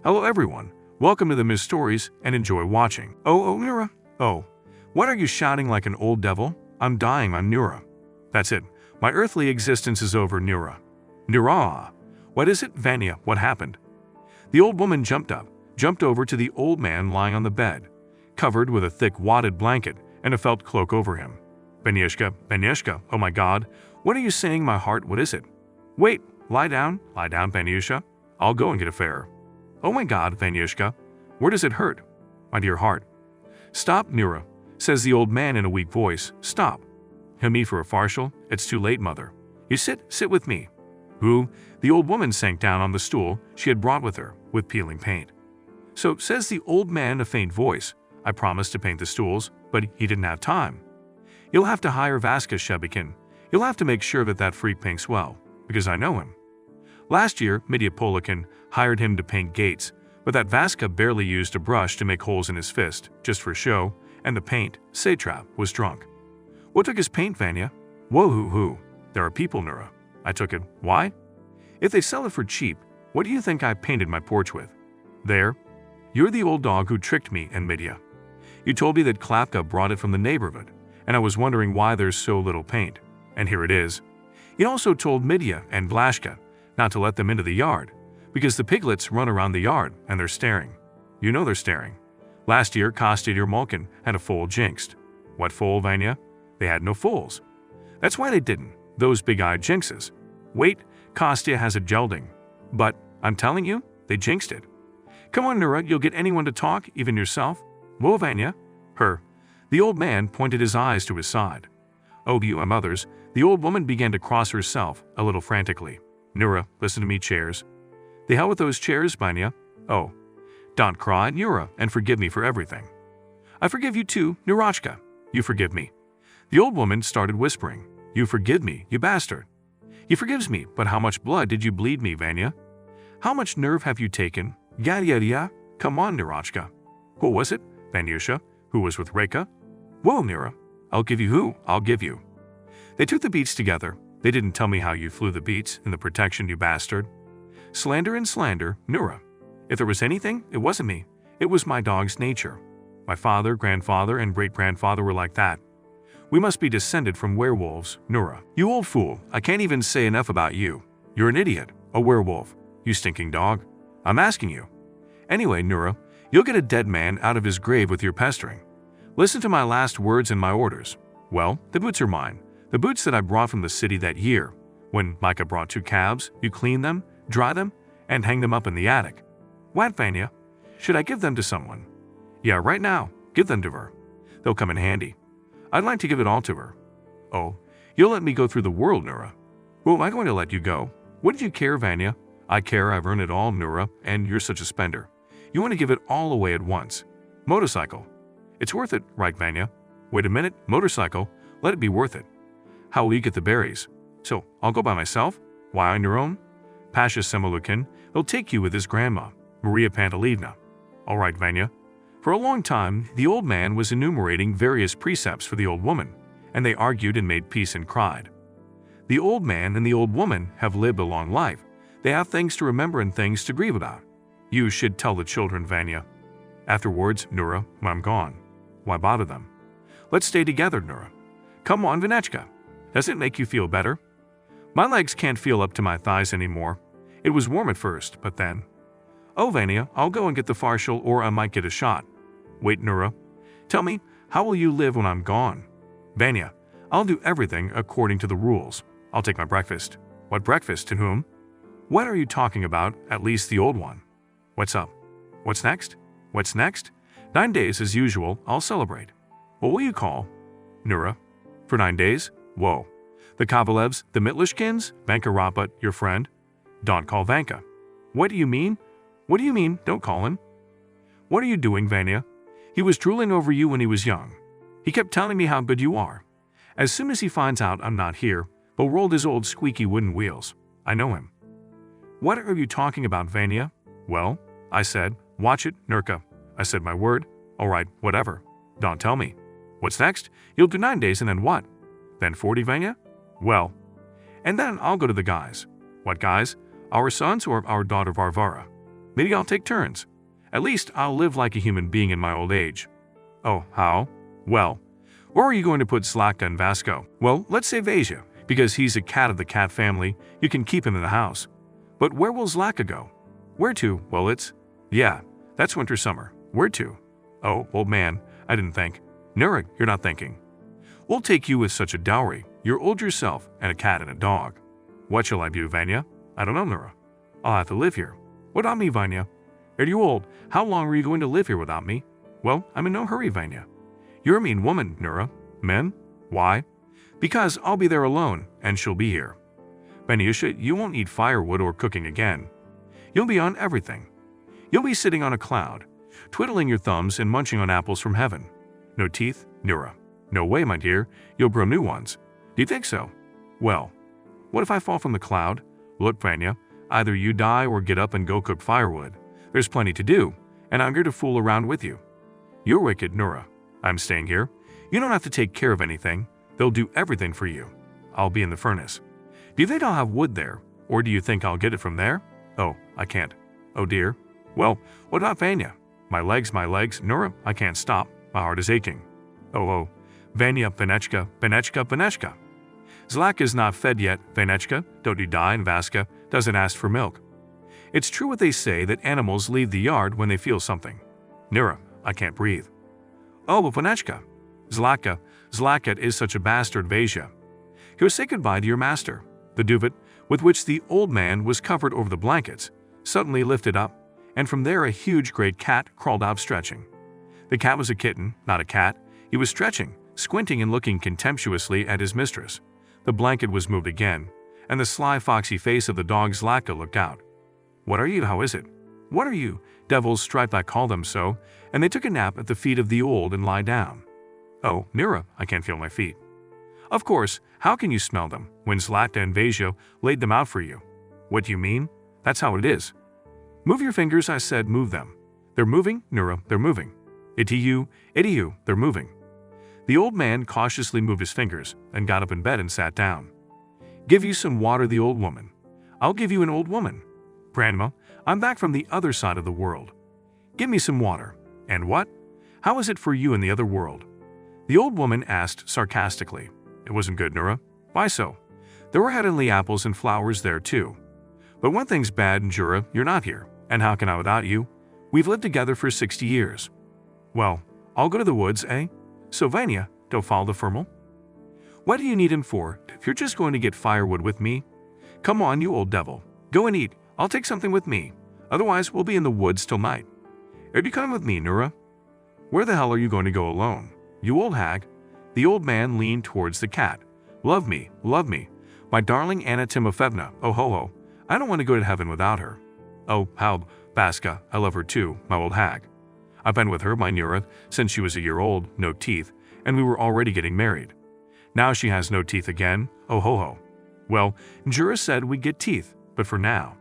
Hello everyone, welcome to the Miss Stories and enjoy watching. Oh, Nyura. Oh, what are you shouting like an old devil? I'm dying on Nyura. That's it, my earthly existence is over, Nyura. Nyuraaaaah. What is it, Vanya, what happened? The old woman jumped over to the old man lying on the bed, covered with a thick wadded blanket and a felt cloak over him. Vanyushka, Vanyushka, oh my God, what are you saying, my heart, what is it? Wait, lie down, Vanyusha. I'll go and get a ferrer. Oh my God, Vanyushka, where does it hurt? My dear heart. Stop, Nyura, says the old man in a weak voice. Stop. He'll me for a farshal? It's too late, mother. You sit with me. Who? The old woman sank down on the stool she had brought with her, with peeling paint. So, says the old man in a faint voice, I promised to paint the stools, but he didn't have time. You'll have to hire Vaska Shebekin. You'll have to make sure that freak paints well, because I know him. Last year, Midya Polikin hired him to paint gates, but that Vaska barely used a brush to make holes in his fist, just for show, and the paint, satrap, was drunk. What took his paint, Vanya? Whoa, hoo. There are people, Nyura. I took it. Why? If they sell it for cheap, what do you think I painted my porch with? There. You're the old dog who tricked me and Midya. You told me that Klapka brought it from the neighborhood, and I was wondering why there's so little paint. And here it is. You also told Midya and Blashka not to let them into the yard, because the piglets run around the yard and they're staring. You know they're staring. Last year, Kostya your Malkin had a foal jinxed. What foal, Vanya? They had no foals. That's why they didn't. Those big-eyed jinxes. Wait, Kostya has a gelding. But, I'm telling you, they jinxed it. Come on, Nyura, you'll get anyone to talk, even yourself. Whoa, Vanya. Her. The old man pointed his eyes to his side. Oh, you and others, the old woman began to cross herself, a little frantically. Nyura, listen to me, chairs. The hell with those chairs, Vanya. Oh. Don't cry, Nyura, and forgive me for everything. I forgive you too, Nyuraaaaah. You forgive me. The old woman started whispering. You forgive me, you bastard. He forgives me, but how much blood did you bleed me, Vanya? How much nerve have you taken? Yeah. Come on, Nyuraaaaah. What was it? Vanyusha, who was with Reka? Whoa, Nyura. I'll give you who? I'll give you. They took the beats together. They didn't tell me how you flew the beats in the protection, you bastard. Slander and slander, Nyura. If there was anything, it wasn't me. It was my dog's nature. My father, grandfather, and great-grandfather were like that. We must be descended from werewolves, Nyura. You old fool, I can't even say enough about you. You're an idiot, a werewolf, you stinking dog. I'm asking you. Anyway, Nyura, you'll get a dead man out of his grave with your pestering. Listen to my last words and my orders. Well, the boots are mine. The boots that I brought from the city that year. When Micah brought 2 calves, you clean them, dry them, and hang them up in the attic. What, Vanya? Should I give them to someone? Yeah, right now. Give them to her. They'll come in handy. I'd like to give it all to her. Oh, you'll let me go through the world, Nyura. Who am I going to let you go? Wouldn't you care, Vanya? I care, I've earned it all, Nyura, and you're such a spender. You want to give it all away at once. Motorcycle. It's worth it, right, Vanya? Wait a minute, motorcycle. Let it be worth it. How will you get the berries? So, I'll go by myself? Why on your own? Pasha Semalukin, he'll take you with his grandma, Maria Pantelivna. All right, Vanya. For a long time, the old man was enumerating various precepts for the old woman, and they argued and made peace and cried. The old man and the old woman have lived a long life. They have things to remember and things to grieve about. You should tell the children, Vanya. Afterwards, Nyura, when I'm gone. Why bother them? Let's stay together, Nyura. Come on, Vanyushka. Does it make you feel better? My legs can't feel up to my thighs anymore. It was warm at first, but then... Oh, Vanya, I'll go and get the farshal or I might get a shot. Wait, Nyura. Tell me, how will you live when I'm gone? Vanya, I'll do everything according to the rules. I'll take my breakfast. What breakfast? To whom? What are you talking about, at least the old one? What's up? What's next? What's next? 9 days as usual, I'll celebrate. What will you call? Nyura. For 9 days? Whoa. The Kovalevs, the Mitlishkins, Vanka Rapat, your friend? Don't call Vanka. What do you mean? What do you mean, don't call him? What are you doing, Vanya? He was drooling over you when he was young. He kept telling me how good you are. As soon as he finds out I'm not here, Bo rolled his old squeaky wooden wheels. I know him. What are you talking about, Vanya? Well, I said, watch it, Nurka. I said my word. All right, whatever. Don't tell me. What's next? You'll do 9 days and then what? Then 40, Vanya? Well, and then I'll go to the guys. What guys? Our sons or our daughter Varvara? Maybe I'll take turns. At least I'll live like a human being in my old age. Oh, how? Well, where are you going to put Zlatka and Vasco? Well, let's say Vanya, because he's a cat of the cat family. You can keep him in the house. But where will Zlatka go? Where to? Well, yeah, that's winter-summer. Where to? Oh, old man, I didn't think. Nyura, you're not thinking. We'll take you with such a dowry. You're old yourself, and a cat and a dog. What shall I do, Vanya? I don't know, Nyura. I'll have to live here. Without me, Vanya. Are you old? How long are you going to live here without me? Well, I'm in no hurry, Vanya. You're a mean woman, Nyura. Men? Why? Because I'll be there alone, and she'll be here. Vanyusha, you won't need firewood or cooking again. You'll be on everything. You'll be sitting on a cloud, twiddling your thumbs and munching on apples from heaven. No teeth, Nyura. No way, my dear. You'll grow new ones. Do you think so? Well, what if I fall from the cloud? Look, Vanya, either you die or get up and go cook firewood. There's plenty to do, and I'm here to fool around with you. You're wicked, Nyura. I'm staying here. You don't have to take care of anything. They'll do everything for you. I'll be in the furnace. Do you think I'll have wood there, or do you think I'll get it from there? Oh, I can't. Oh dear. Well, what about Vanya? My legs, Nyura, I can't stop. My heart is aching. Oh, Vanya, Vanyushka. Zlatka is not fed yet, Vanyushka, don't you die, and Vaska doesn't ask for milk. It's true what they say that animals leave the yard when they feel something. Nyura, I can't breathe. Oh, but Vanyushka. Zlatka is such a bastard, Vanya. He'll say goodbye to your master. The duvet, with which the old man was covered over the blankets, suddenly lifted up, and from there a huge great cat crawled out stretching. The cat was a kitten, not a cat. He was stretching, squinting and looking contemptuously at his mistress. The blanket was moved again, and the sly foxy face of the dog Zlatka looked out. What are you? How is it? What are you? Devils striped, I call them so, and they took a nap at the feet of the old and lie down. Oh, Nyura, I can't feel my feet. Of course, how can you smell them when Zlatka and Vanya laid them out for you? What do you mean? That's how it is. Move your fingers, I said, move them. They're moving, Nyura, they're moving. Itty-you, they're moving. The old man cautiously moved his fingers and got up in bed and sat down. Give you some water, the old woman. I'll give you an old woman. Grandma, I'm back from the other side of the world. Give me some water. And what? How is it for you in the other world? The old woman asked sarcastically. It wasn't good, Nyura. Why so? There were heavenly apples and flowers there too. But one thing's bad, Nyura, you're not here. And how can I without you? We've lived together for 60 years. Well, I'll go to the woods, eh? So Vanya, don't follow the fermal. What do you need him for if you're just going to get firewood with me? Come on, you old devil. Go and eat. I'll take something with me. Otherwise, we'll be in the woods till night. Are you coming with me, Nyura? Where the hell are you going to go alone? You old hag. The old man leaned towards the cat. Love me, my darling Anna Timofevna. Oh ho ho. I don't want to go to heaven without her. Oh, how, Vaska, I love her too, my old hag. I've been with her, my Nyura, since she was a year old, no teeth, and we were already getting married. Now she has no teeth again, oh ho ho. Well, Nyura said we'd get teeth, but for now,